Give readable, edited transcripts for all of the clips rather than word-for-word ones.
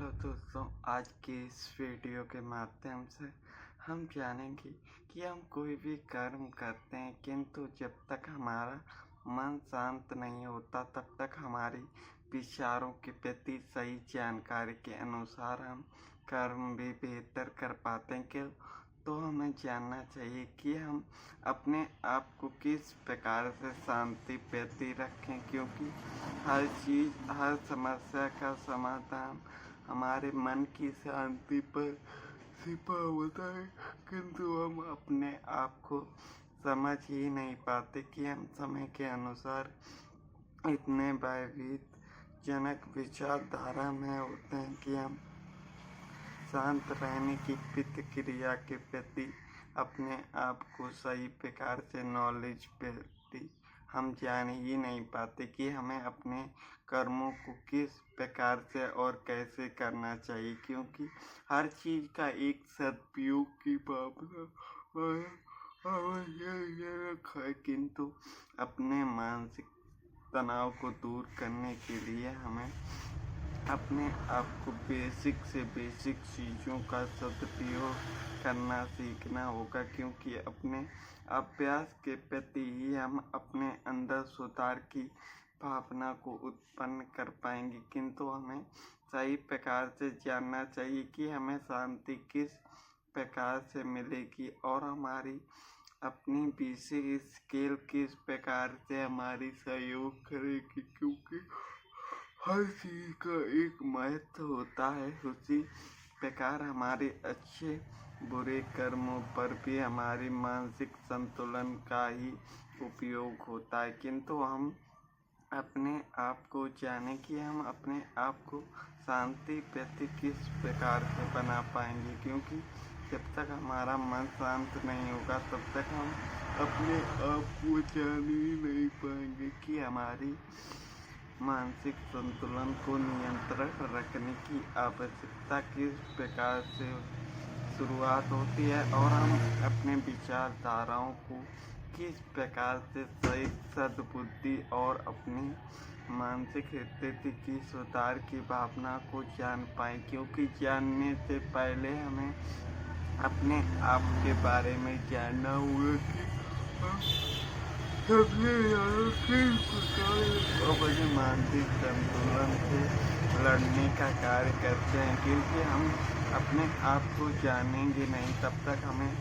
Hello दोस्तों, आज की इस वीडियो के माध्यम से हम जानेंगे कि हम कोई भी कर्म करते हैं, किंतु जब तक हमारा मन शांत नहीं होता तब तक हमारी विचारों के प्रति सही जानकारी के अनुसार हम कर्म भी बेहतर कर पाते हैं। क्यों? तो हमें जानना चाहिए कि हम अपने आप को किस प्रकार से शांति प्रति रखें, क्योंकि हर चीज़, हर समस्या का समाधान हमारे मन की शांति पर छिपा होता है। किंतु हम अपने आप को समझ ही नहीं पाते कि हम समय के अनुसार इतने वैविध्यजनक विचारधारा में होते हैं कि हम शांत रहने की प्रतिक्रिया के प्रति अपने आप को सही प्रकार से नॉलेज प्रति हम जान ही नहीं पाते कि हमें अपने कर्मों को किस प्रकार से और कैसे करना चाहिए, क्योंकि हर चीज़ का एक सदुपयोग की भावना आवश्यक है। किंतु अपने मानसिक तनाव को दूर करने के लिए हमें अपने आप को बेसिक से बेसिक चीज़ों का सदुपयोग करना सीखना होगा, क्योंकि अपने अभ्यास के प्रति ही हम अपने अंदर सुधार की भावना को उत्पन्न कर पाएंगे। किंतु हमें सही प्रकार से जानना चाहिए कि हमें शांति किस प्रकार से मिलेगी और हमारी अपनी बेसिक स्किल किस प्रकार से हमारी सहयोग करेगी, क्योंकि हर चीज़ का एक महत्व होता है। उसी प्रकार हमारे अच्छे बुरे कर्मों पर भी हमारी मानसिक संतुलन का ही उपयोग होता है। किंतु हम अपने आप को जाने कि हम अपने आप को शांति प्रति किस प्रकार से बना पाएंगे, क्योंकि जब तक हमारा मन शांत नहीं होगा तब तक हम अपने आप को जान ही नहीं पाएंगे कि हमारी मानसिक संतुलन को नियंत्रण रखने की आवश्यकता किस प्रकार से शुरुआत होती है और हम अपने विचारधाराओं को किस प्रकार से सही सद्बुद्धि और अपनी मानसिक स्थिति की सुधार की भावना को जान पाएं, क्योंकि जानने से पहले हमें अपने आप के बारे में जानना होगा कि सबसे ज़्यादा किस प्रकार अपने मानसिक संतुलन से लड़ने का कार्य करते हैं। क्योंकि हम अपने आप को जानेंगे नहीं तब तक हमें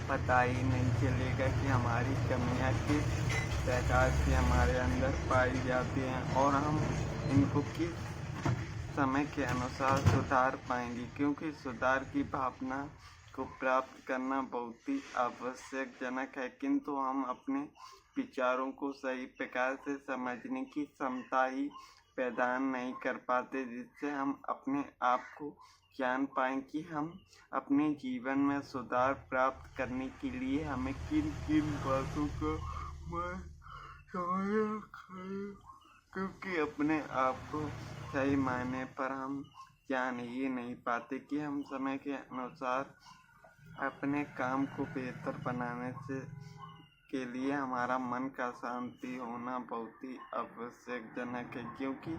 पता ही नहीं चलेगा कि हमारी कमियां किस प्रकार से हमारे अंदर पाई जाती हैं और हम इनको किस समय के अनुसार सुधार पाएंगे, क्योंकि सुधार की भावना को प्राप्त करना बहुत ही आवश्यकजनक है। किंतु हम अपने विचारों को सही प्रकार से समझने की क्षमता ही प्रदान नहीं कर पाते, जिससे हम अपने आप को जान पाएं कि हम अपने जीवन में सुधार प्राप्त करने के लिए हमें किन किन बातों का क्योंकि अपने आप को सही मायने पर हम जान ही नहीं पाते कि हम समय के अनुसार अपने काम को बेहतर बनाने से के लिए हमारा मन का शांति होना बहुत ही आवश्यकजनक है। क्योंकि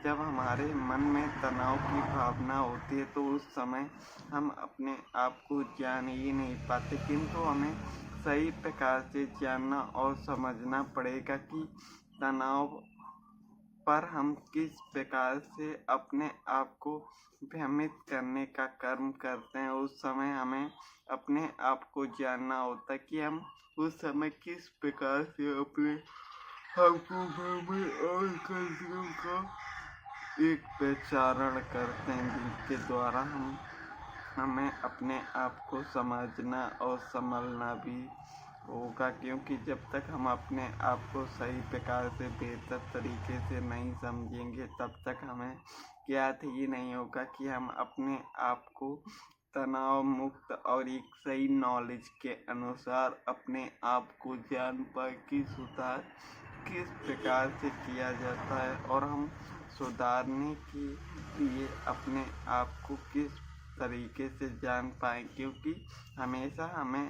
जब हमारे मन में तनाव की भावना होती है तो उस समय हम अपने आप को जान ही नहीं पाते, किंतु हमें सही प्रकार से जानना और समझना पड़ेगा कि तनाव पर हम किस प्रकार से अपने आप को भ्रमित करने का कर्म करते हैं। उस समय हमें अपने आप को जानना होता है कि हम उस समय किस प्रकार से अपने आप को भ्रमित और कर्म का एक प्रचारण करते हैं, जिसके द्वारा हमें अपने आप को समझना और संभलना भी होगा। क्योंकि जब तक हम अपने आप को सही प्रकार से बेहतर तरीके से नहीं समझेंगे तब तक हमें ज्ञात ही नहीं होगा कि हम अपने आप को तनाव मुक्त और एक सही नॉलेज के अनुसार अपने आप को जान पाए कि सुधार किस प्रकार से किया जाता है और हम सुधारने के लिए अपने आप को किस तरीके से जान पाए। क्योंकि हमेशा हमें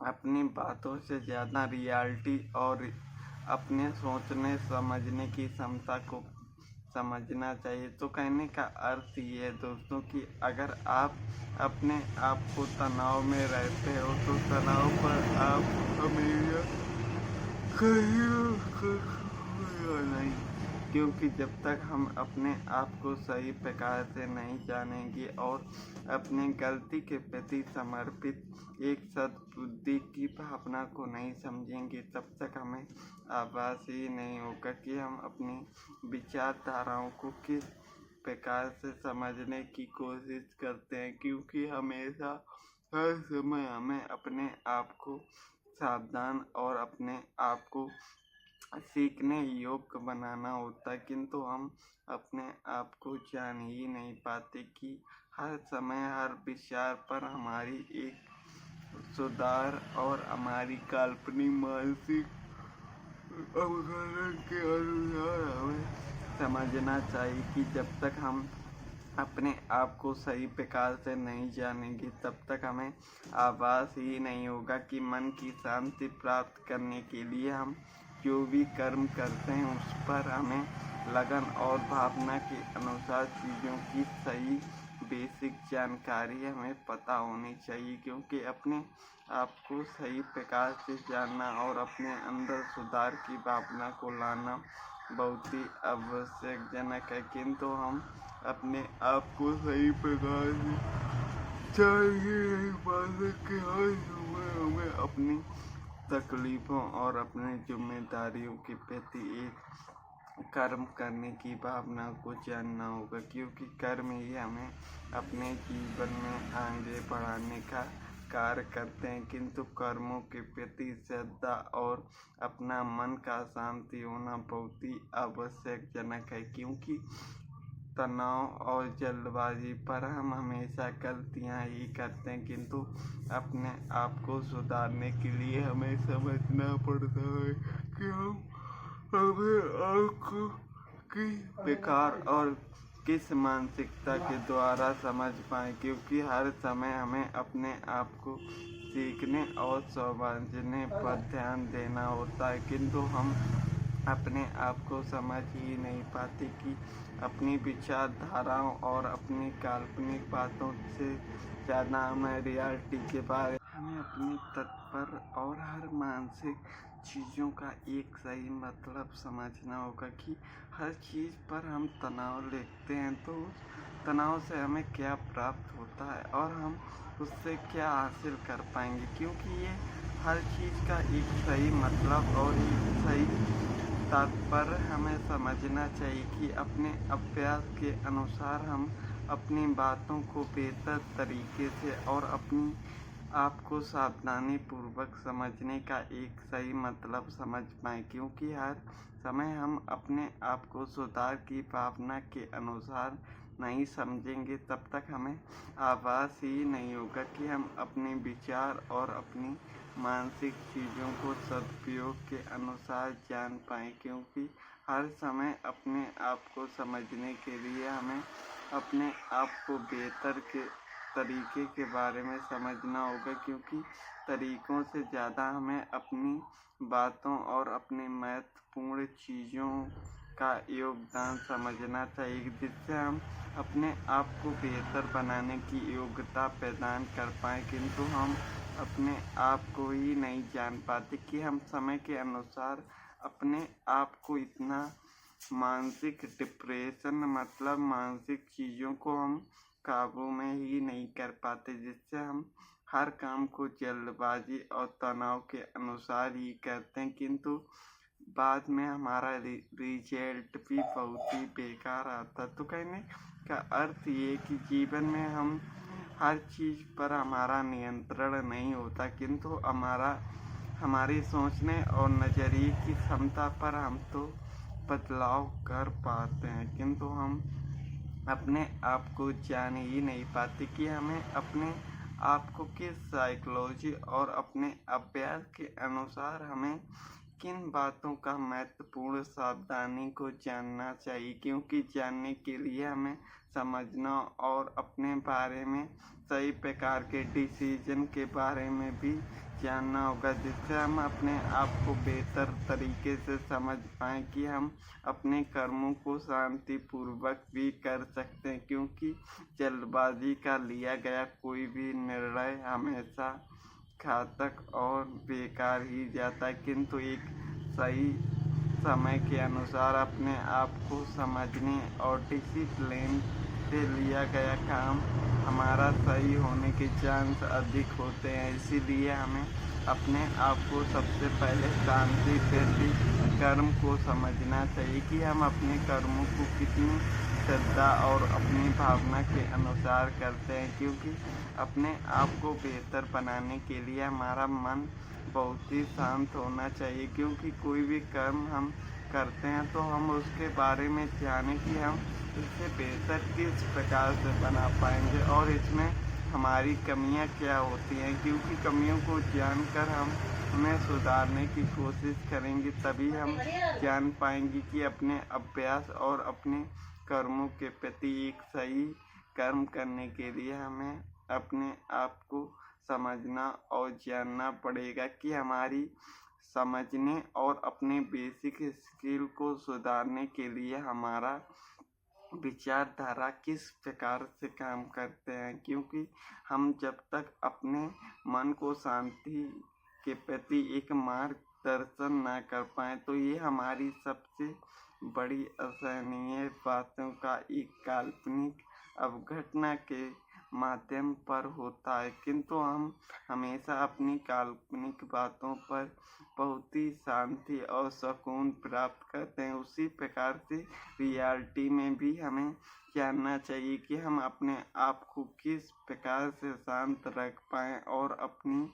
अपनी बातों से ज़्यादा रियलिटी और अपने सोचने समझने की क्षमता को समझना चाहिए। तो कहने का अर्थ ये है दोस्तों कि अगर आप अपने आप को तनाव में रहते हो तो तनाव पर आप हमेशा नहीं, क्योंकि जब तक हम अपने आप को सही प्रकार से नहीं जानेंगे और अपनी गलती के प्रति समर्पित एक सद्बुद्धि की भावना को नहीं समझेंगे, तब तक हमें आभास ही नहीं होगा कि हम अपनी विचारधाराओं को किस प्रकार से समझने की कोशिश करते हैं। क्योंकि हमेशा हर समय हमें अपने आप को सावधान और अपने आप को सीखने योग्य बनाना होता है, किंतु हम अपने आप को जान ही नहीं पाते कि हर समय हर विचार पर हमारी एक सुधार और हमारी काल्पनिक मानसिक अवधारणा के अनुसार हमें समझना चाहिए कि जब तक हम अपने आप को सही प्रकार से नहीं जानेंगे तब तक हमें आभास ही नहीं होगा कि मन की शांति प्राप्त करने के लिए हम जो भी कर्म करते हैं उस पर हमें लगन और भावना के अनुसार चीज़ों की सही बेसिक जानकारी हमें पता होनी चाहिए। क्योंकि अपने आप को सही प्रकार से जानना और अपने अंदर सुधार की भावना को लाना बहुत ही आवश्यकजनक है, किंतु हम अपने आप को सही प्रकार से जान ही नहीं पाते कि हर समय हमें अपनी तकलीफों और अपनी जिम्मेदारियों के प्रति एक कर्म करने की भावना को जानना होगा। क्योंकि कर्म ही हमें अपने जीवन में आगे बढ़ाने का कार्य करते हैं, किंतु कर्मों के प्रति श्रद्धा और अपना मन का शांति होना बहुत ही आवश्यकजनक है। क्योंकि तनाव और जल्दबाजी पर हम हमेशा गलतियां ही करते हैं, किंतु अपने आप को सुधारने के लिए हमें समझना पड़ता है कि हम अपने आप को किस प्रकार और किस मानसिकता के द्वारा समझ पाए। क्योंकि हर समय हमें अपने आप को सीखने और समझने पर ध्यान देना होता है, किंतु हम अपने आप को समझ ही नहीं पाते कि अपनी विचारधाराओं और अपनी काल्पनिक बातों से ज़्यादा हमें रियलिटी के बारे हमें अपनी तत्पर और हर मानसिक चीज़ों का एक सही मतलब समझना होगा कि हर चीज़ पर हम तनाव लेते हैं तो तनाव से हमें क्या प्राप्त होता है और हम उससे क्या हासिल कर पाएंगे। क्योंकि ये हर चीज़ का एक सही मतलब और एक सही तात्पर्य हमें समझना चाहिए कि अपने अभ्यास के अनुसार हम अपनी बातों को बेहतर तरीके से और अपनी आप को सावधानी पूर्वक समझने का एक सही मतलब समझ पाएँ। क्योंकि हर समय हम अपने आप को सुधार की भावना के अनुसार नहीं समझेंगे तब तक हमें आभास ही नहीं होगा कि हम अपने विचार और अपनी मानसिक चीज़ों को सदुपयोग के अनुसार जान पाएँ। क्योंकि हर समय अपने आप को समझने के लिए हमें अपने आप को बेहतर के तरीके के बारे में समझना होगा। क्योंकि तरीकों से ज़्यादा हमें अपनी बातों और अपने महत्वपूर्ण चीज़ों का योगदान समझना चाहिए, जिससे हम अपने आप को बेहतर बनाने की योग्यता प्रदान कर पाएँ। किंतु हम अपने आप को ही नहीं जान पाते कि हम समय के अनुसार अपने आप को इतना मानसिक डिप्रेशन मतलब मानसिक चीज़ों को हम काबू में ही नहीं कर पाते, जिससे हम हर काम को जल्दबाजी और तनाव के अनुसार ही करते हैं, किंतु बाद में हमारा रिजल्ट भी बहुत ही बेकार आता। तो कहने का अर्थ ये कि जीवन में हम हर चीज़ पर हमारा नियंत्रण नहीं होता, किंतु हमारी सोचने और नज़रिए की क्षमता पर हम तो बदलाव कर पाते हैं, किंतु हम अपने आप को जान ही नहीं पाते कि हमें अपने आप को किस साइकोलॉजी और अपने अभ्यास के अनुसार हमें किन बातों का महत्वपूर्ण सावधानी को जानना चाहिए। क्योंकि जानने के लिए हमें समझना और अपने बारे में सही प्रकार के डिसीजन के बारे में भी जानना होगा, जिससे हम अपने आप को बेहतर तरीके से समझ पाएँ कि हम अपने कर्मों को शांतिपूर्वक भी कर सकते हैं, क्योंकि जल्दबाजी का लिया गया कोई भी निर्णय हमेशा घातक और बेकार ही जाता है। किंतु एक सही समय के अनुसार अपने आप को समझने और डिसिप्लिन से लिया गया काम हमारा सही होने के चांस अधिक होते हैं। इसीलिए हमें अपने आप को सबसे पहले शांति से भी कर्म को समझना चाहिए कि हम अपने कर्मों को कितनी श्रद्धा और अपनी भावना के अनुसार करते हैं, क्योंकि अपने आप को बेहतर बनाने के लिए हमारा मन बहुत ही शांत होना चाहिए। क्योंकि कोई भी कर्म हम करते हैं तो हम उसके बारे में जानें कि हम इसे बेहतर किस प्रकार से बना पाएंगे और इसमें हमारी कमियां क्या होती हैं, क्योंकि कमियों को जानकर हम उन्हें सुधारने की कोशिश करेंगे, तभी हम जान पाएंगे कि अपने अभ्यास और अपने कर्मों के प्रति एक सही कर्म करने के लिए हमें अपने आप को समझना और जानना पड़ेगा कि हमारी समझने और अपने बेसिक स्किल को सुधारने के लिए हमारा विचारधारा किस प्रकार से काम करते हैं। क्योंकि हम जब तक अपने मन को शांति के प्रति एक मार्गदर्शन ना कर पाए तो ये हमारी सबसे बड़ी असहनीय बातों का एक काल्पनिक अवघटना के माध्यम पर होता है। किंतु हम हमेशा अपनी काल्पनिक बातों पर बहुत ही शांति और सुकून प्राप्त करते हैं। उसी प्रकार से रियलिटी में भी हमें जानना चाहिए कि हम अपने आप को किस प्रकार से शांत रख पाएँ और अपनी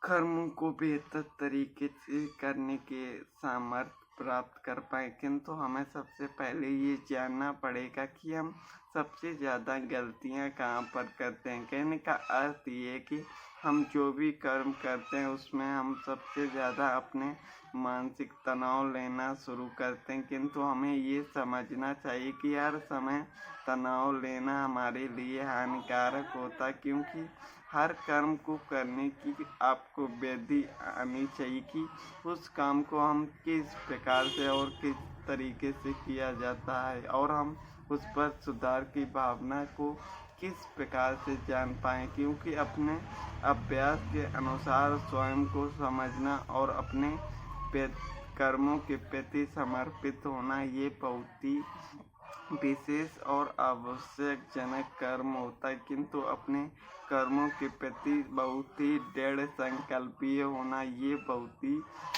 कर्मों को बेहतर तरीके से करने के सामर्थ्य प्राप्त कर पाएँ। किंतु हमें सबसे पहले ये जानना पड़ेगा कि हम सबसे ज़्यादा गलतियाँ कहाँ पर करते हैं। कहने का अर्थ ये है कि हम जो भी कर्म करते हैं उसमें हम सबसे ज़्यादा अपने मानसिक तनाव लेना शुरू करते हैं। किंतु हमें ये समझना चाहिए कि हर समय तनाव लेना हमारे लिए हानिकारक होता है, क्योंकि हर कर्म को करने की आपको विधि आनी चाहिए कि उस काम को हम किस प्रकार से और किस तरीके से किया जाता है और हम उस पर सुधार की भावना को किस प्रकार से जान पाएँ। क्योंकि अपने अभ्यास के अनुसार स्वयं को समझना और अपने कर्मों के प्रति समर्पित होना ये बहुत ही विशेष और आवश्यक जनक कर्म होता है। किंतु अपने कर्मों के प्रति बहुत ही दृढ़ संकल्पीय होना ये बहुत ही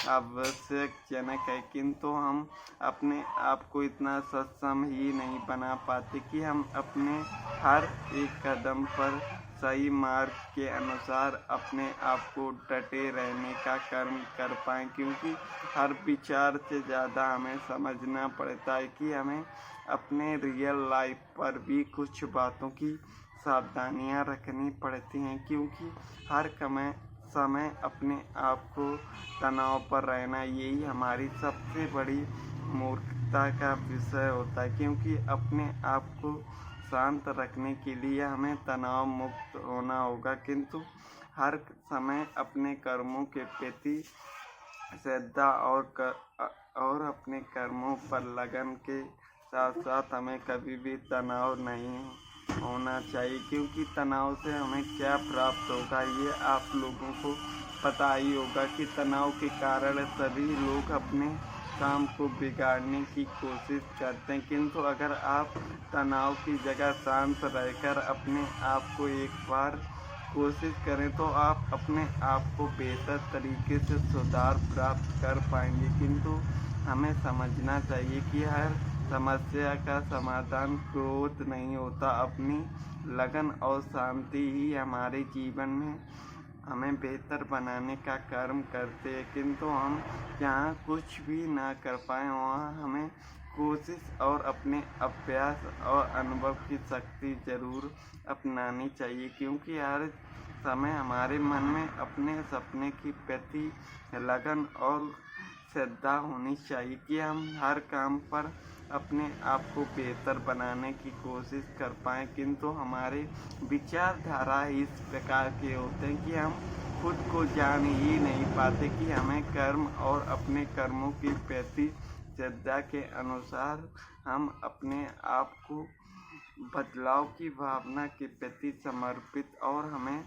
आवश्यक जनक है। किंतु हम अपने आप को इतना सक्षम ही नहीं बना पाते कि हम अपने हर एक कदम पर सही मार्ग के अनुसार अपने आप को डटे रहने का कर्म कर पाएँ। क्योंकि हर विचार से ज़्यादा हमें समझना पड़ता है कि हमें अपने रियल लाइफ पर भी कुछ बातों की सावधानियां रखनी पड़ती हैं। क्योंकि हर समय अपने आप को तनाव पर रहना यही हमारी सबसे बड़ी मूर्खता का विषय होता है। क्योंकि अपने आप को शांत रखने के लिए हमें तनाव मुक्त होना होगा, किंतु हर समय अपने कर्मों के प्रति श्रद्धा और अपने कर्मों पर लगन के साथ साथ हमें कभी भी तनाव नहीं होना चाहिए। क्योंकि तनाव से हमें क्या प्राप्त होगा ये आप लोगों को पता ही होगा कि तनाव के कारण सभी लोग अपने काम को बिगाड़ने की कोशिश करते हैं। किंतु अगर आप तनाव की जगह शांत रहकर अपने आप को एक बार कोशिश करें तो आप अपने आप को बेहतर तरीके से सुधार प्राप्त कर पाएंगे। किंतु हमें समझना चाहिए कि हर समस्या का समाधान क्रोध नहीं होता, अपनी लगन और शांति ही हमारे जीवन में हमें बेहतर बनाने का कर्म करते हैं। किंतु हम जहाँ कुछ भी ना कर पाएँ वहाँ हमें कोशिश और अपने अभ्यास और अनुभव की शक्ति ज़रूर अपनानी चाहिए। क्योंकि हर समय हमारे मन में अपने सपने की प्रति लगन और श्रद्धा होनी चाहिए कि हम हर काम पर अपने आप को बेहतर बनाने की कोशिश कर पाएँ। किंतु हमारे विचारधारा इस प्रकार के होते हैं कि हम खुद को जान ही नहीं पाते कि हमें कर्म और अपने कर्मों के प्रति श्रद्धा के अनुसार हम अपने आप को बदलाव की भावना के प्रति समर्पित और हमें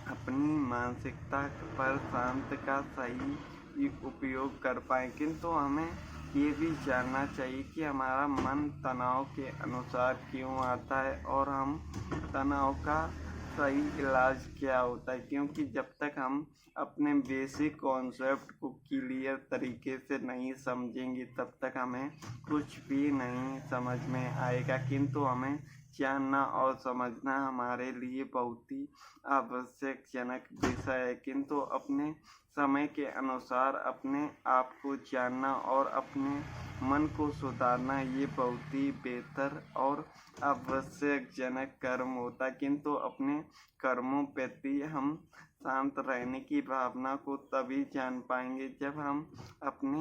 अपनी मानसिकता पर शांत का सही उपयोग कर पाएँ। किंतु हमें ये भी जानना चाहिए कि हमारा मन तनाव के अनुसार क्यों आता है और हम तनाव का सही इलाज क्या होता है, क्योंकि जब तक हम अपने बेसिक कॉन्सेप्ट को क्लियर तरीके से नहीं समझेंगे तब तक हमें कुछ भी नहीं समझ में आएगा। किंतु हमें जानना और समझना हमारे लिए बहुत ही आवश्यकजनक विषय है। किंतु अपने समय के अनुसार अपने आप को जानना और अपने मन को सुधारना ये बहुत ही बेहतर और आवश्यकजनक कर्म होता है। किंतु अपने कर्मों प्रति हम शांत रहने की भावना को तभी जान पाएंगे जब हम अपने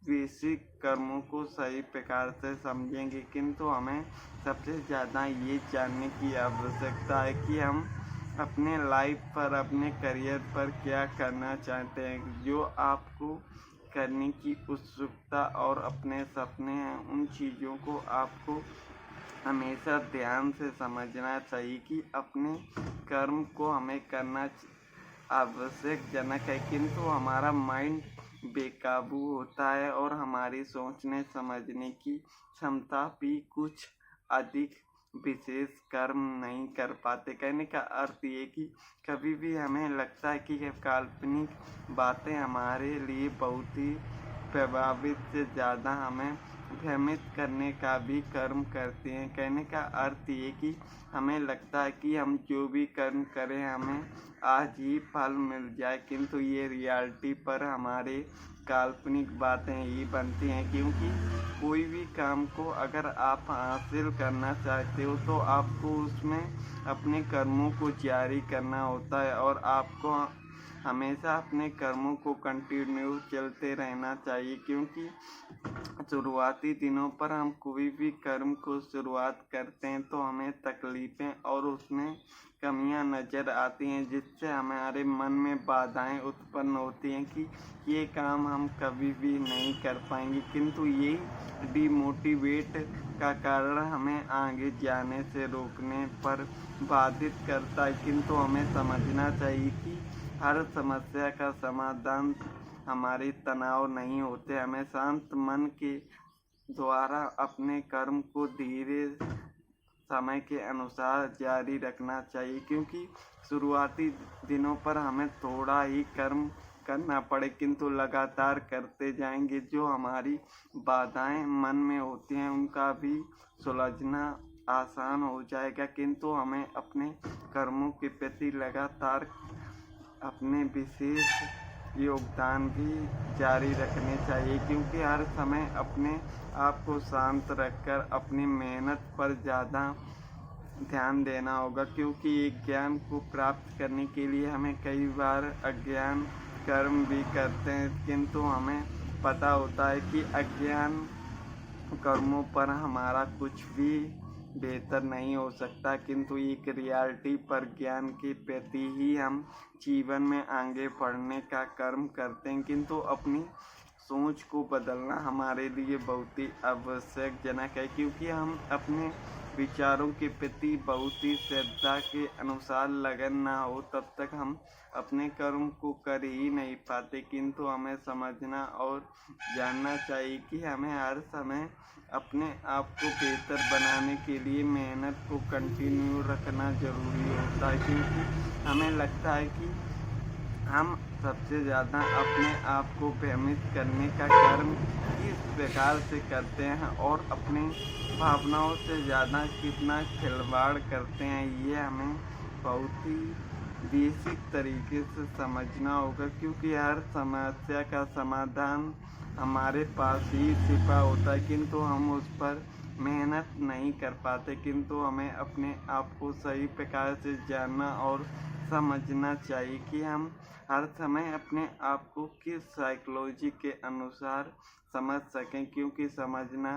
बेसिक कर्मों को सही प्रकार से समझेंगे। किंतु हमें सबसे ज़्यादा ये जानने की आवश्यकता है कि हम अपने लाइफ पर, अपने करियर पर क्या करना चाहते हैं। जो आपको करने की उत्सुकता और अपने सपने हैं, उन चीज़ों को आपको हमेशा ध्यान से समझना चाहिए कि अपने कर्म को हमें करना आवश्यकजनक है। किंतु हमारा माइंड बेकाबू होता है और हमारी सोचने समझने की क्षमता भी कुछ अधिक विशेष कर्म नहीं कर पाते। कहने का अर्थ ये कि कभी भी हमें लगता है कि काल्पनिक बातें हमारे लिए बहुत ही प्रभावित से ज़्यादा हमें भ्रमित करने का भी कर्म करते हैं। कहने का अर्थ ये कि हमें लगता है कि हम जो भी कर्म करें हमें आज ही फल मिल जाए, किंतु ये रियलिटी पर हमारे काल्पनिक बातें ही बनती हैं। क्योंकि कोई भी काम को अगर आप हासिल करना चाहते हो तो आपको उसमें अपने कर्मों को जारी करना होता है और आपको हमेशा अपने कर्मों को कंटिन्यू चलते रहना चाहिए। क्योंकि शुरुआती दिनों पर हम कोई भी कर्म को शुरुआत करते हैं तो हमें तकलीफ़ें और उसमें कमियां नज़र आती हैं, जिससे हमारे मन में बाधाएं उत्पन्न होती हैं कि ये काम हम कभी भी नहीं कर पाएंगे। किंतु ये डिमोटिवेट का कारण हमें आगे जाने से रोकने पर बाधित करता है। किंतु हमें समझना चाहिए कि हर समस्या का समाधान हमारे तनाव नहीं होते। हमें शांत मन के द्वारा अपने कर्म को धीरे समय के अनुसार जारी रखना चाहिए। क्योंकि शुरुआती दिनों पर हमें थोड़ा ही कर्म करना पड़े, किंतु लगातार करते जाएंगे जो हमारी बाधाएं मन में होती हैं उनका भी सुलझना आसान हो जाएगा। किंतु हमें अपने कर्मों के प्रति लगातार अपने विशेष योगदान भी जारी रखने चाहिए। क्योंकि हर समय अपने आप को शांत रखकर अपनी मेहनत पर ज़्यादा ध्यान देना होगा। क्योंकि एक ज्ञान को प्राप्त करने के लिए हमें कई बार अज्ञान कर्म भी करते हैं, किंतु हमें पता होता है कि अज्ञान कर्मों पर हमारा कुछ भी बेहतर नहीं हो सकता। किंतु एक रियलिटी पर ज्ञान के प्रति ही हम जीवन में आगे बढ़ने का कर्म करते हैं। किंतु अपनी सोच को बदलना हमारे लिए बहुत ही आवश्यकजनक है। क्योंकि हम अपने विचारों के प्रति बहुत ही श्रद्धा के अनुसार लगन ना हो तब तक हम अपने कर्म को कर ही नहीं पाते। किंतु हमें समझना और जानना चाहिए कि हमें हर समय अपने आप को बेहतर बनाने के लिए मेहनत को कंटिन्यू रखना ज़रूरी होता है। क्योंकि हमें लगता है कि हम सबसे ज़्यादा अपने आप को भ्रमित करने का कर्म किस प्रकार से करते हैं और अपने भावनाओं से ज़्यादा कितना खिलवाड़ करते हैं, ये हमें बहुत ही बेसिक तरीके से समझना होगा। क्योंकि हर समस्या का समाधान हमारे पास ही छिपा होता है, किंतु हम उस पर मेहनत नहीं कर पाते, किंतु हमें अपने आप को सही प्रकार से जानना और समझना चाहिए कि हम हर समय अपने आप को किस साइकोलॉजी के अनुसार समझ सकें, क्योंकि समझना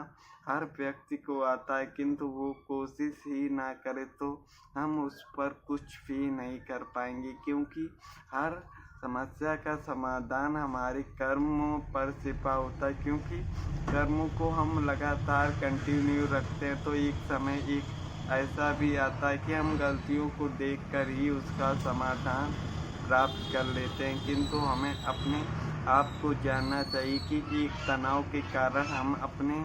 हर व्यक्ति को आता है, किंतु वो कोशिश ही ना करे तो हम उस पर कुछ भी नहीं कर पाएंगे, क्योंकि हर समस्या का समाधान हमारे कर्मों पर छिपा होता है। क्योंकि कर्मों को हम लगातार कंटिन्यू रखते हैं तो एक समय एक ऐसा भी आता है कि हम गलतियों को देखकर ही उसका समाधान प्राप्त कर लेते हैं, किंतु हमें अपने आप को जानना चाहिए कि एक तनाव के कारण हम अपने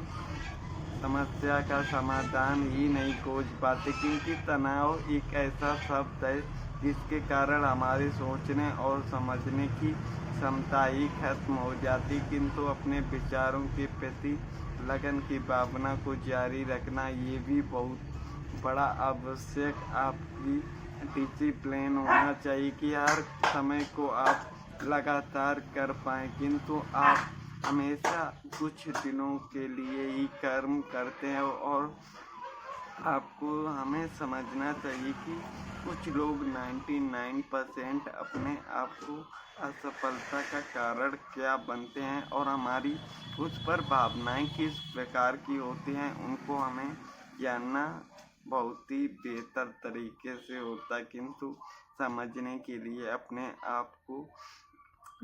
समस्या का समाधान ही नहीं खोज पाते, क्योंकि तनाव एक ऐसा शब्द है जिसके कारण हमारे सोचने और समझने की क्षमता ही खत्म हो जाती, किंतु अपने विचारों के प्रति लगन की भावना को जारी रखना ये भी बहुत बड़ा आवश्यक आपकी डिसिप्लिन होना चाहिए कि हर समय को आप लगातार कर पाएँ, किंतु आप हमेशा कुछ दिनों के लिए ही कर्म करते हैं। और आपको हमें समझना चाहिए कि कुछ लोग 99% अपने आप को असफलता का कारण क्या बनते हैं और हमारी उस पर भावनाएं किस प्रकार की होती हैं, उनको हमें जानना बहुत ही बेहतर तरीके से होता है, किंतु समझने के लिए अपने आप को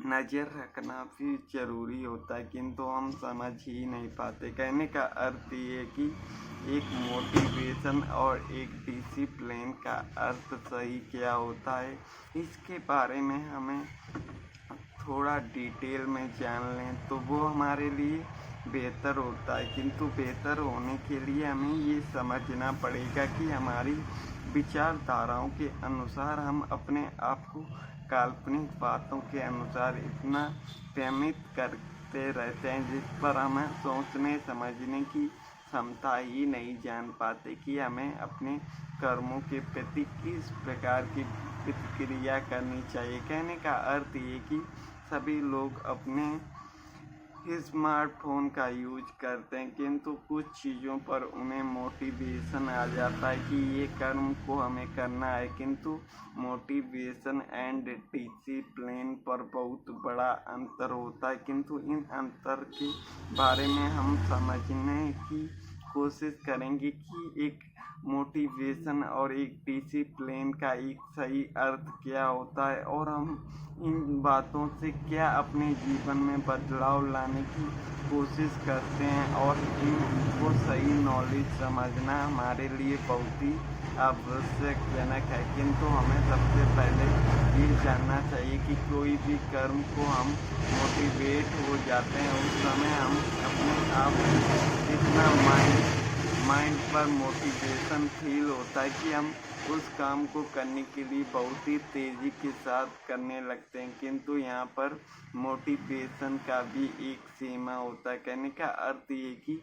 नज़र रखना भी ज़रूरी होता है, किंतु हम समझ ही नहीं पाते। कहने का अर्थ ये कि एक मोटिवेशन और एक डिसिप्लिन का अर्थ सही क्या होता है, इसके बारे में हमें थोड़ा डिटेल में जान लें तो वो हमारे लिए बेहतर होता है। किंतु बेहतर होने के लिए हमें ये समझना पड़ेगा कि हमारी विचारधाराओं के अनुसार हम अपने आप को काल्पनिक बातों के अनुसार इतना भ्रमित करते रहते हैं जिस पर हमें सोचने समझने की क्षमता ही नहीं जान पाते कि हमें अपने कर्मों के प्रति किस प्रकार की प्रतिक्रिया करनी चाहिए। कहने का अर्थ ये कि सभी लोग अपने स्मार्टफोन का यूज करते हैं, किंतु कुछ चीज़ों पर उन्हें मोटिवेशन आ जाता है कि ये कर्म को हमें करना है, किंतु मोटिवेशन एंड डिसिप्लिन पर बहुत बड़ा अंतर होता है। किंतु इन अंतर के बारे में हम समझने की कोशिश करेंगे कि एक मोटिवेशन और एक डिसिप्लिन का एक सही अर्थ क्या होता है और हम इन बातों से क्या अपने जीवन में बदलाव लाने की कोशिश करते हैं, और इनको सही नॉलेज समझना हमारे लिए बहुत ही आवश्यकजनक है। किंतु हमें सबसे पहले ये जानना चाहिए कि कोई भी कर्म को हम मोटिवेट हो जाते हैं उस समय हम अपने आप इतना माइंड पर मोटिवेशन फील होता है कि हम उस काम को करने के लिए बहुत ही तेज़ी के साथ करने लगते हैं, किंतु यहाँ पर मोटिवेशन का भी एक सीमा होता है। कहने का अर्थ ये कि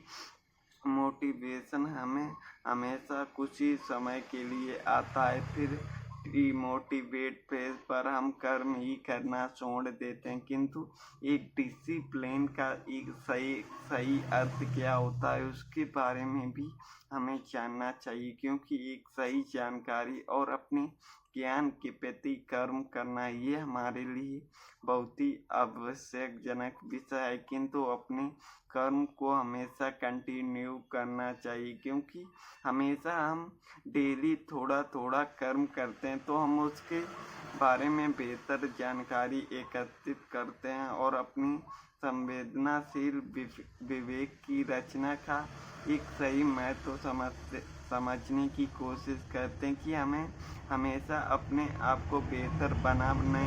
मोटिवेशन हमें हमेशा कुछ ही समय के लिए आता है, फिर डिमोटिवेट फेज पर हम कर्म ही करना छोड़ देते हैं। किंतु एक डिसिप्लिन का एक सही अर्थ क्या होता है उसके बारे में भी हमें जानना चाहिए, क्योंकि एक सही जानकारी और अपने ज्ञान के प्रति कर्म करना ये हमारे लिए बहुत ही आवश्यकजनक विषय है। किंतु अपने कर्म को हमेशा कंटिन्यू करना चाहिए, क्योंकि हमेशा हम डेली थोड़ा थोड़ा कर्म करते हैं तो हम उसके बारे में बेहतर जानकारी एकत्रित करते हैं और अपनी संवेदनाशील विवेक की रचना का एक सही महत्व समझने की कोशिश करते हैं कि हमें हमेशा अपने आप को बेहतर बनाने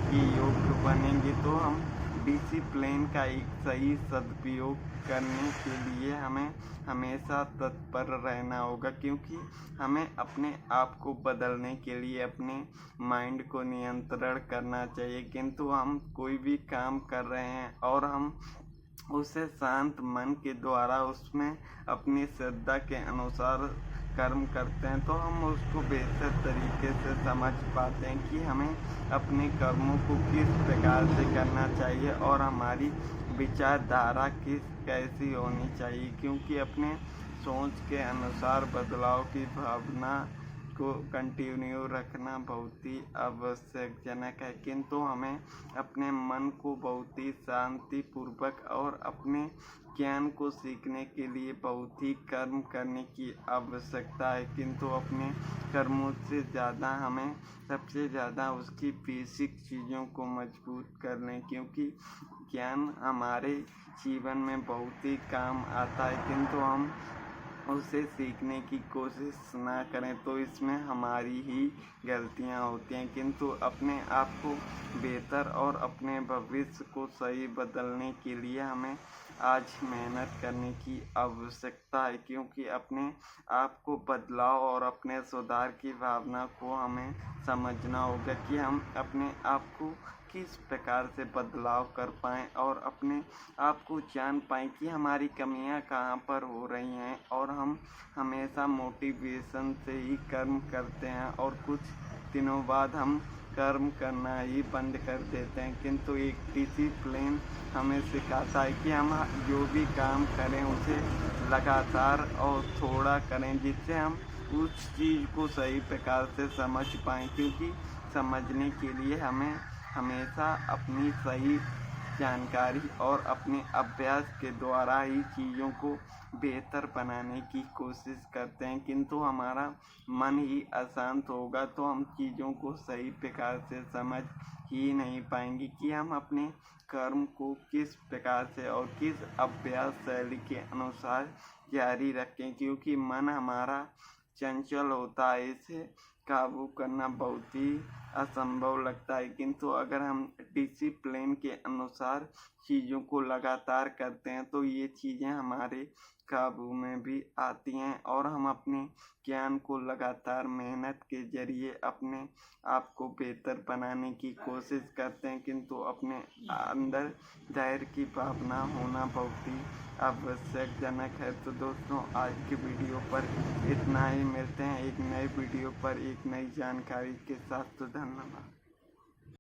के योग्य बनेंगे, तो हम डिसिप्लिन का एक सही सदुपयोग करने के लिए हमें हमेशा तत्पर रहना होगा, क्योंकि हमें अपने आप को बदलने के लिए अपने माइंड को नियंत्रण करना चाहिए। किंतु हम कोई भी काम कर रहे हैं और हम उसे शांत मन के द्वारा उसमें अपनी श्रद्धा के अनुसार कर्म करते हैं तो हम उसको बेहतर तरीके से समझ पाते हैं कि हमें अपने कर्मों को किस प्रकार से करना चाहिए और हमारी विचारधारा कैसी होनी चाहिए। क्योंकि अपने सोच के अनुसार बदलाव की भावना को कंटिन्यू रखना बहुत ही आवश्यकजनक है, किंतु हमें अपने मन को बहुत ही शांतिपूर्वक और अपने ज्ञान को सीखने के लिए बहुत ही कर्म करने की आवश्यकता है। किंतु अपने कर्मों से ज़्यादा हमें सबसे ज़्यादा उसकी बेसिक चीज़ों को मजबूत कर लें, क्योंकि ज्ञान हमारे जीवन में बहुत ही काम आता है, किंतु हम उसे सीखने की कोशिश ना करें तो इसमें हमारी ही गलतियां होती हैं। किंतु अपने आप को बेहतर और अपने भविष्य को सही बदलने के लिए हमें आज मेहनत करने की आवश्यकता है, क्योंकि अपने आप को बदलाव और अपने सुधार की भावना को हमें समझना होगा कि हम अपने आप को किस प्रकार से बदलाव कर पाएँ और अपने आप को जान पाएँ कि हमारी कमियां कहाँ पर हो रही हैं। और हम हमेशा मोटिवेशन से ही कर्म करते हैं और कुछ दिनों बाद हम कर्म करना ही बंद कर देते हैं, किंतु एक डिसिप्लिन हमें सिखाता है कि हम जो भी काम करें उसे लगातार और थोड़ा करें, जिससे हम उस चीज़ को सही प्रकार से समझ पाएँ, क्योंकि समझने के लिए हमें हमेशा अपनी सही जानकारी और अपने अभ्यास के द्वारा ही चीज़ों को बेहतर बनाने की कोशिश करते हैं। किंतु हमारा मन ही अशांत होगा तो हम चीज़ों को सही प्रकार से समझ ही नहीं पाएंगे कि हम अपने कर्म को किस प्रकार से और किस अभ्यास शैली के अनुसार जारी रखें, क्योंकि मन हमारा चंचल होता है, इसे काबू करना बहुत ही असंभव लगता है। किंतु अगर हम डिसिप्लिन के अनुसार चीज़ों को लगातार करते हैं तो ये चीज़ें हमारे काबू में भी आती हैं और हम अपने ज्ञान को लगातार मेहनत के जरिए अपने आप को बेहतर बनाने की कोशिश करते हैं। किंतु अपने अंदर धैर्य की भावना होना बहुत ही आवश्यकजनक है। तो दोस्तों, आज की वीडियो पर इतना ही। मिलते हैं एक नए वीडियो पर एक नई जानकारी के साथ। तो धन्यवाद।